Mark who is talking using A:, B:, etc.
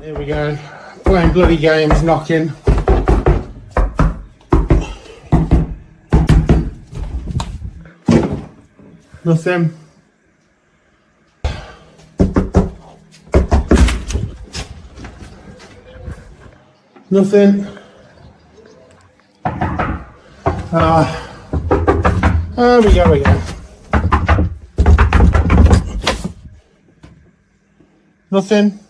A: Here we go. Playing bloody games, knocking. Nothing. Nothing. There we go again. Nothing.